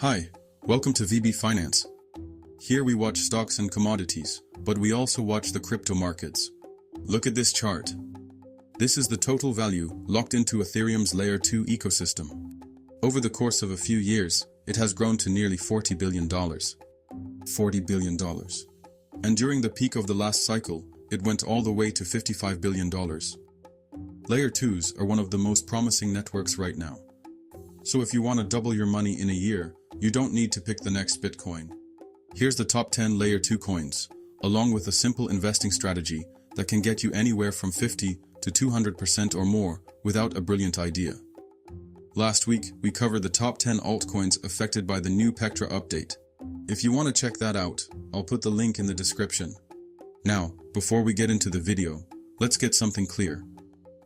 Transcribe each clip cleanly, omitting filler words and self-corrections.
Hi, welcome to VB Finance. Here we watch stocks and commodities, but we also watch the crypto markets. Look at this chart. This is the total value locked into Ethereum's Layer-2 ecosystem. Over the course of a few years, it has grown to nearly $40 billion. $40 billion. And during the peak of the last cycle, it went all the way to $55 billion. Layer-2s are one of the most promising networks right now. So if you want to double your money in a year, you don't need to pick the next Bitcoin. Here's the top 10 Layer-2 coins, along with a simple investing strategy that can get you anywhere from 50 to 200% or more without a brilliant idea. Last week, we covered the top 10 altcoins affected by the new Pectra update. If you want to check that out, I'll put the link in the description. Now, before we get into the video, let's get something clear.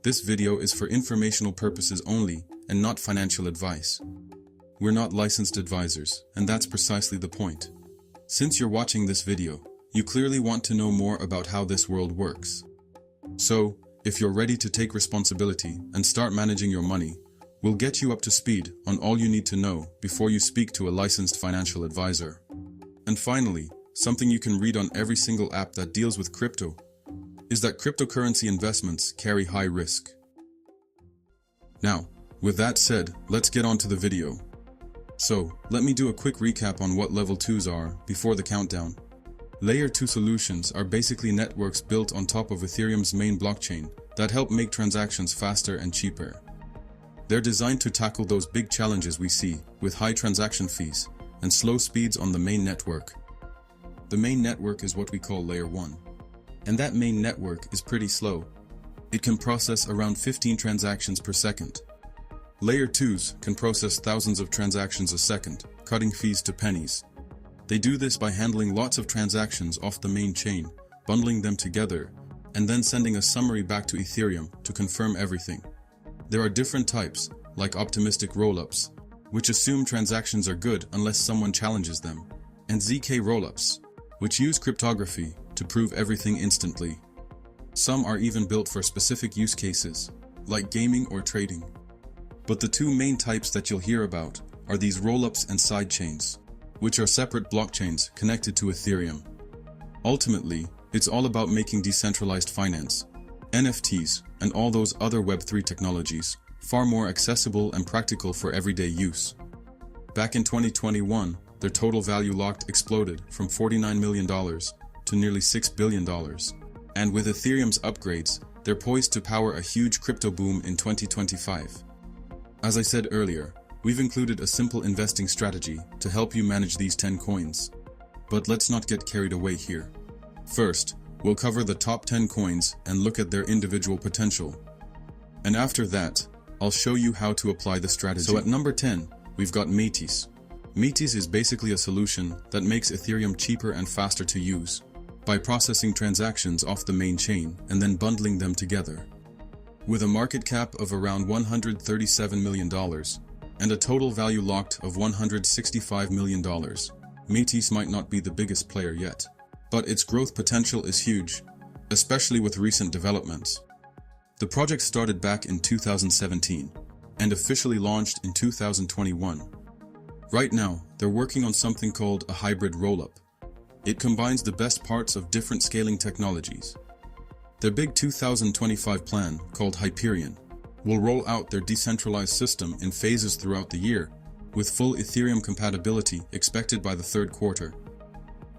This video is for informational purposes only and not financial advice. We're not licensed advisors, and that's precisely the point. Since you're watching this video, you clearly want to know more about how this world works. So, if you're ready to take responsibility and start managing your money, we'll get you up to speed on all you need to know before you speak to a licensed financial advisor. And finally, something you can read on every single app that deals with crypto is that cryptocurrency investments carry high risk. Now, with that said, let's get on to the video. So, let me do a quick recap on what Level 2s are before the countdown. Layer 2 solutions are basically networks built on top of Ethereum's main blockchain that help make transactions faster and cheaper. They're designed to tackle those big challenges we see with high transaction fees and slow speeds on the main network. The main network is what we call Layer 1. And that main network is pretty slow. It can process around 15 transactions per second. Layer 2s can process thousands of transactions a second, cutting fees to pennies. They do this by handling lots of transactions off the main chain, bundling them together, and then sending a summary back to Ethereum to confirm everything. There are different types, like optimistic rollups, which assume transactions are good unless someone challenges them, and ZK rollups, which use cryptography to prove everything instantly. Some are even built for specific use cases, like gaming or trading. But the two main types that you'll hear about are these rollups and sidechains, which are separate blockchains connected to Ethereum. Ultimately, it's all about making decentralized finance, NFTs, and all those other Web3 technologies far more accessible and practical for everyday use. Back in 2021, their total value locked exploded from $49 million to nearly $6 billion. And with Ethereum's upgrades, they're poised to power a huge crypto boom in 2025. As I said earlier, we've included a simple investing strategy to help you manage these 10 coins. But let's not get carried away here. First, we'll cover the top 10 coins and look at their individual potential. And after that, I'll show you how to apply the strategy. So at number 10, we've got Mateis. Mateis is basically a solution that makes Ethereum cheaper and faster to use by processing transactions off the main chain and then bundling them together. With a market cap of around $137 million and a total value locked of $165 million, Mateis might not be the biggest player yet, but its growth potential is huge, especially with recent developments. The project started back in 2017 and officially launched in 2021. Right now, they're working on something called a hybrid rollup. It combines the best parts of different scaling technologies. Their big 2025 plan, called Hyperion, will roll out their decentralized system in phases throughout the year, with full Ethereum compatibility expected by the third quarter.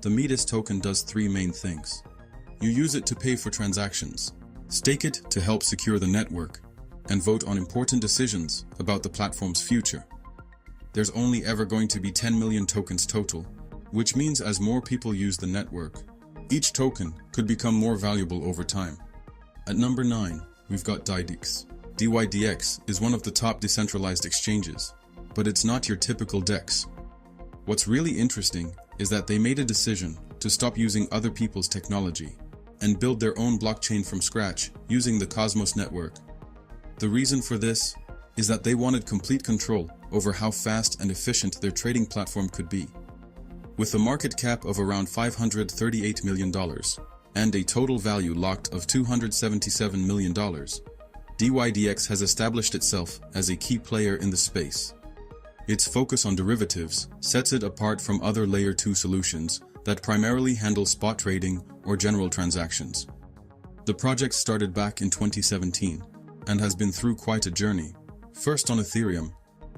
The Mateis token does three main things. You use it to pay for transactions, stake it to help secure the network, and vote on important decisions about the platform's future. There's only ever going to be 10 million tokens total, which means as more people use the network, each token could become more valuable over time. At number 9, we've got DYDX. DYDX is one of the top decentralized exchanges, but it's not your typical DEX. What's really interesting is that they made a decision to stop using other people's technology and build their own blockchain from scratch using the Cosmos network. The reason for this is that they wanted complete control over how fast and efficient their trading platform could be. With a market cap of around $538 million and a total value locked of $277 million, DYDX has established itself as a key player in the space. Its focus on derivatives sets it apart from other Layer 2 solutions that primarily handle spot trading or general transactions. The project started back in 2017 and has been through quite a journey, first on Ethereum,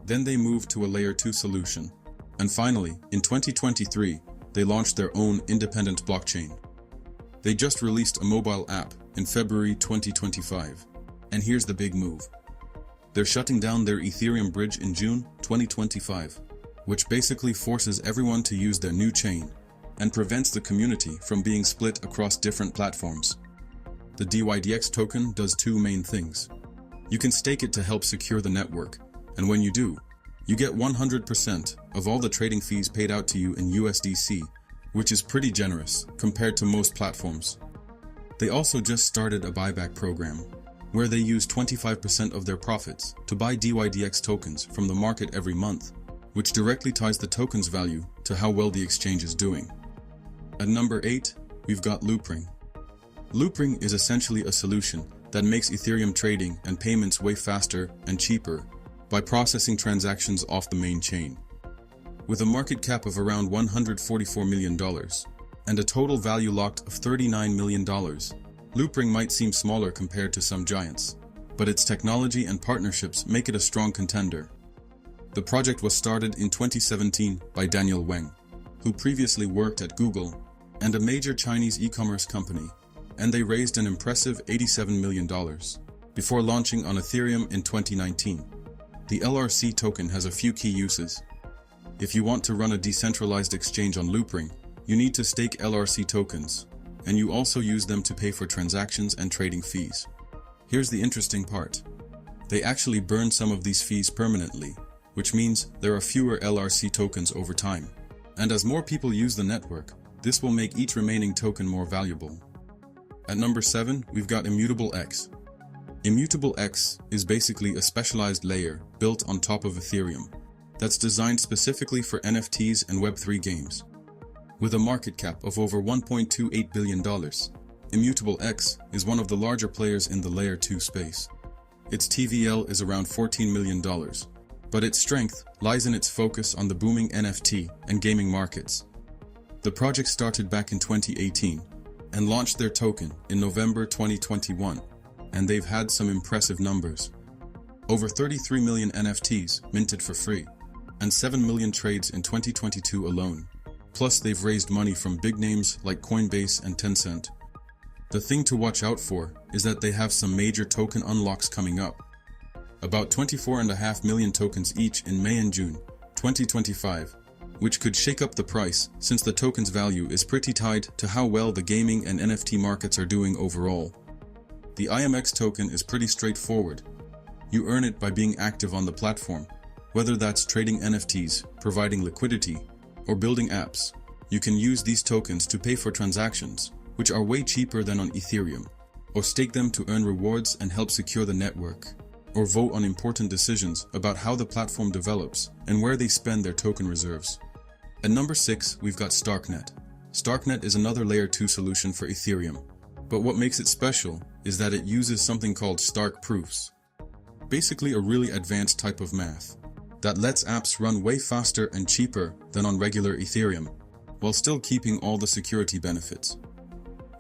then they moved to a Layer 2 solution, and finally, in 2023, they launched their own independent blockchain. They just released a mobile app in February 2025, and here's the big move. They're shutting down their Ethereum bridge in June 2025, which basically forces everyone to use their new chain and prevents the community from being split across different platforms. The DYDX token does two main things. You can stake it to help secure the network, and when you do, you get 100% of all the trading fees paid out to you in USDC, which is pretty generous compared to most platforms. They also just started a buyback program, where they use 25% of their profits to buy DYDX tokens from the market every month, which directly ties the token's value to how well the exchange is doing. At number 8, we've got Loopring. Loopring is essentially a solution that makes Ethereum trading and payments way faster and cheaper by processing transactions off the main chain. With a market cap of around $144 million and a total value locked of $39 million, Loopring might seem smaller compared to some giants, but its technology and partnerships make it a strong contender. The project was started in 2017 by Daniel Wang, who previously worked at Google and a major Chinese e-commerce company, and they raised an impressive $87 million before launching on Ethereum in 2019. The LRC token has a few key uses. If you want to run a decentralized exchange on Loopring, you need to stake LRC tokens, and you also use them to pay for transactions and trading fees. Here's the interesting part. They actually burn some of these fees permanently, which means there are fewer LRC tokens over time. And as more people use the network, this will make each remaining token more valuable. At number 7, we've got Immutable X. Immutable X is basically a specialized layer built on top of Ethereum that's designed specifically for NFTs and Web3 games. With a market cap of over $1.28 billion, Immutable X is one of the larger players in the Layer 2 space. Its TVL is around $14 million, but its strength lies in its focus on the booming NFT and gaming markets. The project started back in 2018 and launched their token in November 2021, and they've had some impressive numbers. Over 33 million NFTs minted for free, and 7 million trades in 2022 alone. Plus, they've raised money from big names like Coinbase and Tencent. The thing to watch out for is that they have some major token unlocks coming up. About 24.5 million tokens each in May and June 2025, which could shake up the price since the token's value is pretty tied to how well the gaming and NFT markets are doing overall. The IMX token is pretty straightforward. You earn it by being active on the platform, whether that's trading NFTs, providing liquidity, or building apps. You can use these tokens to pay for transactions, which are way cheaper than on Ethereum, or stake them to earn rewards and help secure the network, or vote on important decisions about how the platform develops and where they spend their token reserves. At number 6, we've got Starknet. Starknet is another Layer 2 solution for Ethereum, but what makes it special is that it uses something called Stark proofs. Basically a really advanced type of math that lets apps run way faster and cheaper than on regular Ethereum, while still keeping all the security benefits.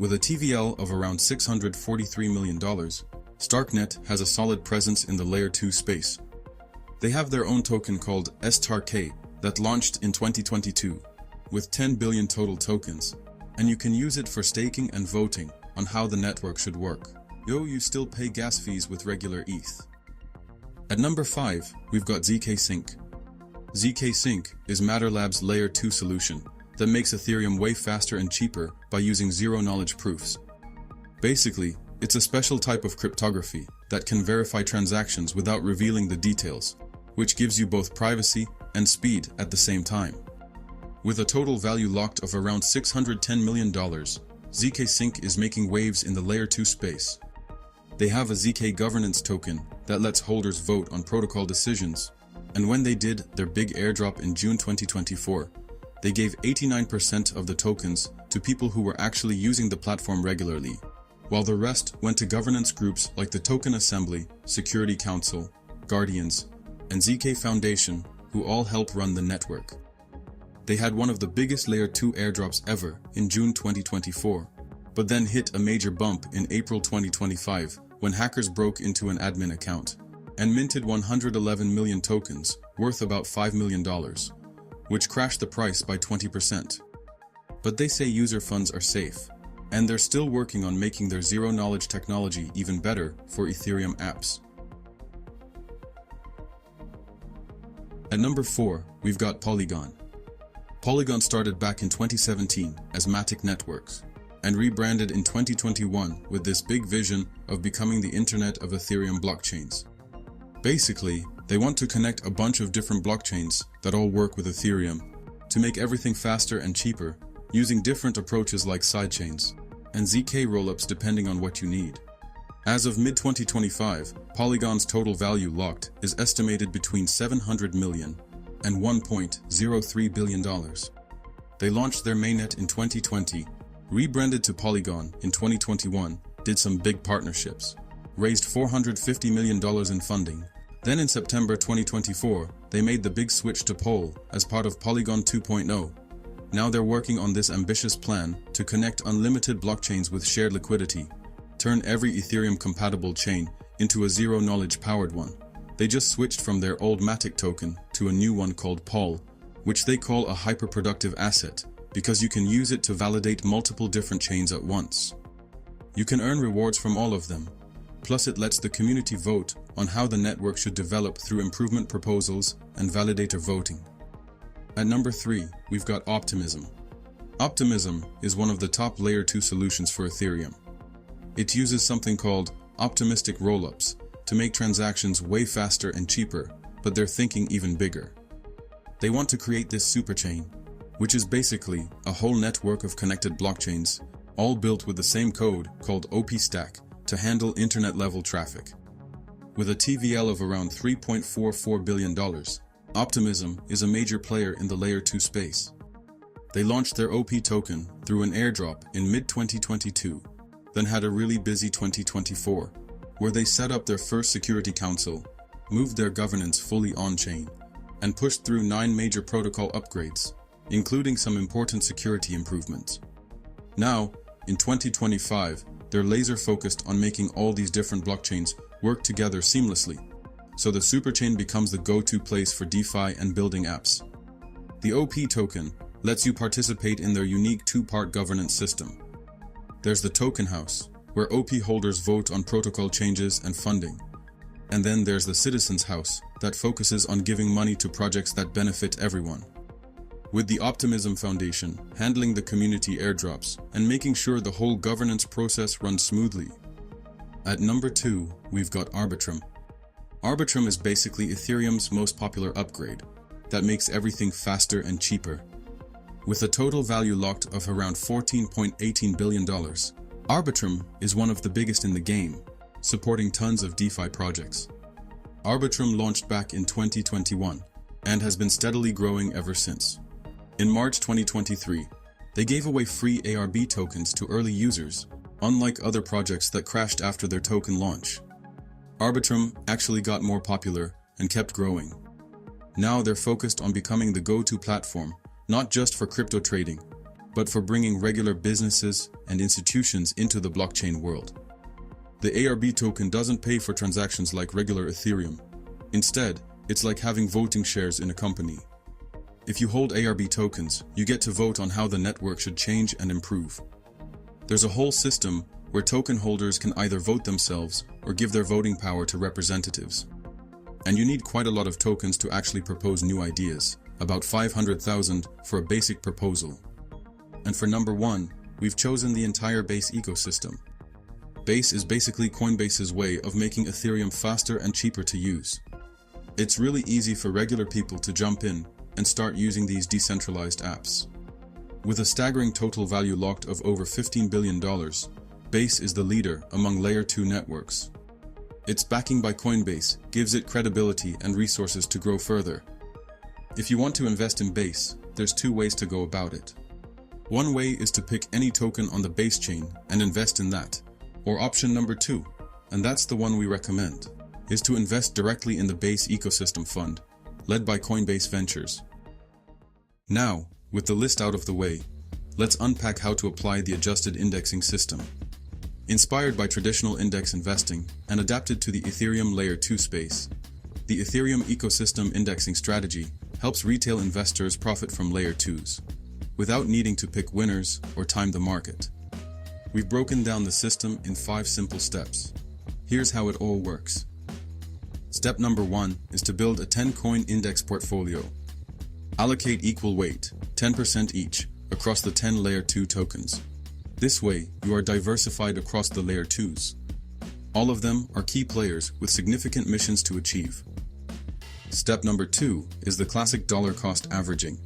With a TVL of around $643 million, Starknet has a solid presence in the Layer 2 space. They have their own token called STARK that launched in 2022, with 10 billion total tokens, and you can use it for staking and voting on how the network should work. You still pay gas fees with regular ETH. At number 5, we've got ZKSync. ZKSync is Matter Labs' Layer 2 solution that makes Ethereum way faster and cheaper by using zero-knowledge proofs. Basically, it's a special type of cryptography that can verify transactions without revealing the details, which gives you both privacy and speed at the same time. With a total value locked of around $610 million, ZKSync is making waves in the Layer 2 space. They have a ZK governance token that lets holders vote on protocol decisions, and when they did their big airdrop in June 2024, they gave 89% of the tokens to people who were actually using the platform regularly, while the rest went to governance groups like the Token Assembly, Security Council, Guardians, and ZK Foundation, who all help run the network. They had one of the biggest Layer 2 airdrops ever in June 2024, but then hit a major bump in April 2025 when hackers broke into an admin account and minted 111 million tokens worth about $5 million, which crashed the price by 20%. But they say user funds are safe, and they're still working on making their zero-knowledge technology even better for Ethereum apps. At number 4, we've got Polygon. Polygon started back in 2017 as Matic Networks and rebranded in 2021 with this big vision of becoming the Internet of Ethereum blockchains. Basically, they want to connect a bunch of different blockchains that all work with Ethereum to make everything faster and cheaper using different approaches like sidechains and ZK rollups depending on what you need. As of mid-2025, Polygon's total value locked is estimated between $700 million and $1.03 billion. They launched their mainnet in 2020, rebranded to Polygon in 2021, did some big partnerships, raised $450 million in funding. Then in September 2024, they made the big switch to Pol as part of Polygon 2.0. Now they're working on this ambitious plan to connect unlimited blockchains with shared liquidity, turn every Ethereum-compatible chain into a zero-knowledge powered one. They just switched from their old Matic token to a new one called Pol, which they call a hyper-productive asset because you can use it to validate multiple different chains at once. You can earn rewards from all of them, plus it lets the community vote on how the network should develop through improvement proposals and validator voting. At number 3, we've got Optimism. Optimism is one of the top Layer 2 solutions for Ethereum. It uses something called optimistic rollups to make transactions way faster and cheaper, but they're thinking even bigger. They want to create this superchain, which is basically a whole network of connected blockchains, all built with the same code called OP Stack to handle internet-level traffic. With a TVL of around $3.44 billion, Optimism is a major player in the Layer 2 space. They launched their OP token through an airdrop in mid-2022, then had a really busy 2024, where they set up their first security council, moved their governance fully on-chain, and pushed through 9 major protocol upgrades, including some important security improvements. Now, in 2025, they're laser-focused on making all these different blockchains work together seamlessly, so the superchain becomes the go-to place for DeFi and building apps. The OP token lets you participate in their unique 2-part governance system. There's the token house, where OP holders vote on protocol changes and funding. And then there's the Citizens House that focuses on giving money to projects that benefit everyone. With the Optimism Foundation handling the community airdrops and making sure the whole governance process runs smoothly. At number 2, we've got Arbitum. Arbitum is basically Ethereum's most popular upgrade that makes everything faster and cheaper. With a total value locked of around $14.18 billion, Arbitum is one of the biggest in the game, supporting tons of DeFi projects. Arbitum launched back in 2021 and has been steadily growing ever since. In March 2023, they gave away free ARB tokens to early users, unlike other projects that crashed after their token launch. Arbitum actually got more popular and kept growing. Now they're focused on becoming the go-to platform, not just for crypto trading, but for bringing regular businesses and institutions into the blockchain world. The ARB token doesn't pay for transactions like regular Ethereum. Instead, it's like having voting shares in a company. If you hold ARB tokens, you get to vote on how the network should change and improve. There's a whole system where token holders can either vote themselves or give their voting power to representatives. And you need quite a lot of tokens to actually propose new ideas, about 500,000 for a basic proposal. And for number 1, we've chosen the entire Base ecosystem. Base is basically Coinbase's way of making Ethereum faster and cheaper to use. It's really easy for regular people to jump in and start using these decentralized apps. With a staggering total value locked of over $15 billion, Base is the leader among Layer 2 networks. Its backing by Coinbase gives it credibility and resources to grow further. If you want to invest in Base, there's 2 ways to go about it. One way is to pick any token on the Base chain and invest in that. Or option number 2, and that's the one we recommend, is to invest directly in the Base ecosystem fund led by Coinbase Ventures. Now, with the list out of the way, let's unpack how to apply the adjusted indexing system. Inspired by traditional index investing and adapted to the Ethereum Layer 2 space, the Ethereum ecosystem indexing strategy helps retail investors profit from Layer 2s, without needing to pick winners or time the market. We've broken down the system in 5 simple steps. Here's how it all works. Step number 1 is to build a 10-coin index portfolio. Allocate equal weight, 10% each, across the 10 Layer 2 tokens. This way, you are diversified across the Layer 2s. All of them are key players with significant missions to achieve. Step number 2 is the classic dollar cost averaging.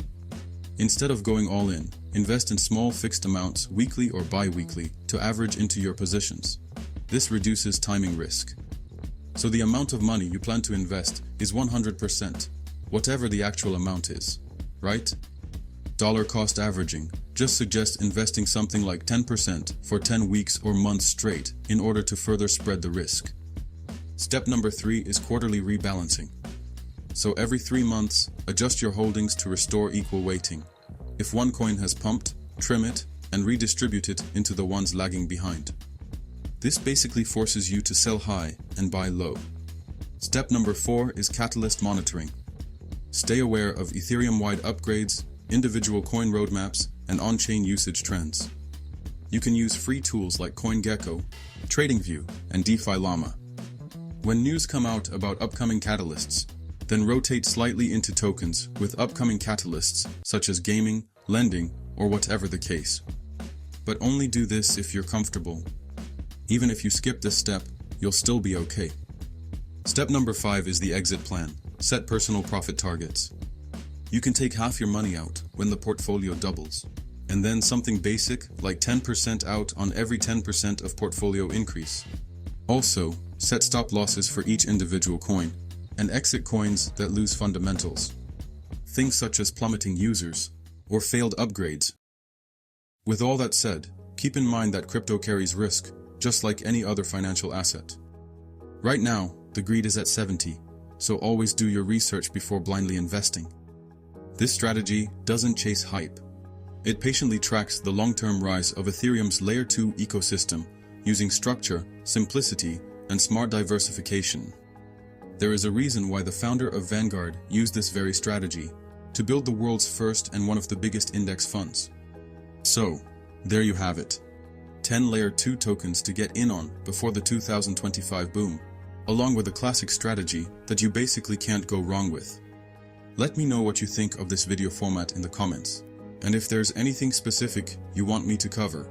Instead of going all in, invest in small fixed amounts weekly or bi-weekly to average into your positions. This reduces timing risk. So the amount of money you plan to invest is 100%, whatever the actual amount is, right? Dollar cost averaging just suggests investing something like 10% for 10 weeks or months straight in order to further spread the risk. Step number 3 is quarterly rebalancing. So every 3 months, adjust your holdings to restore equal weighting. If one coin has pumped, trim it, and redistribute it into the ones lagging behind. This basically forces you to sell high and buy low. Step number 4 is catalyst monitoring. Stay aware of Ethereum-wide upgrades, individual coin roadmaps, and on-chain usage trends. You can use free tools like CoinGecko, TradingView, and DeFi Llama. When news come out about upcoming catalysts, then rotate slightly into tokens with upcoming catalysts such as gaming, lending, or whatever the case. But only do this if you're comfortable. Even if you skip this step, you'll still be okay. Step number 5 is the exit plan. Set personal profit targets. You can take half your money out when the portfolio doubles, and then something basic like 10% out on every 10% of portfolio increase. Also, set stop losses for each individual coin, and exit coins that lose fundamentals. Things such as plummeting users or failed upgrades. With all that said, keep in mind that crypto carries risk, just like any other financial asset. Right now, the greed is at 70, so always do your research before blindly investing. This strategy doesn't chase hype. It patiently tracks the long-term rise of Ethereum's Layer 2 ecosystem using structure, simplicity, and smart diversification. There is a reason why the founder of Vanguard used this very strategy to build the world's first and one of the biggest index funds. So, there you have it. 10 Layer 2 tokens to get in on before the 2025 boom, along with a classic strategy that you basically can't go wrong with. Let me know what you think of this video format in the comments, and if there's anything specific you want me to cover.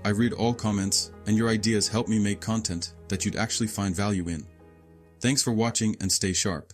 I read all comments, and your ideas help me make content that you'd actually find value in. Thanks for watching and stay sharp.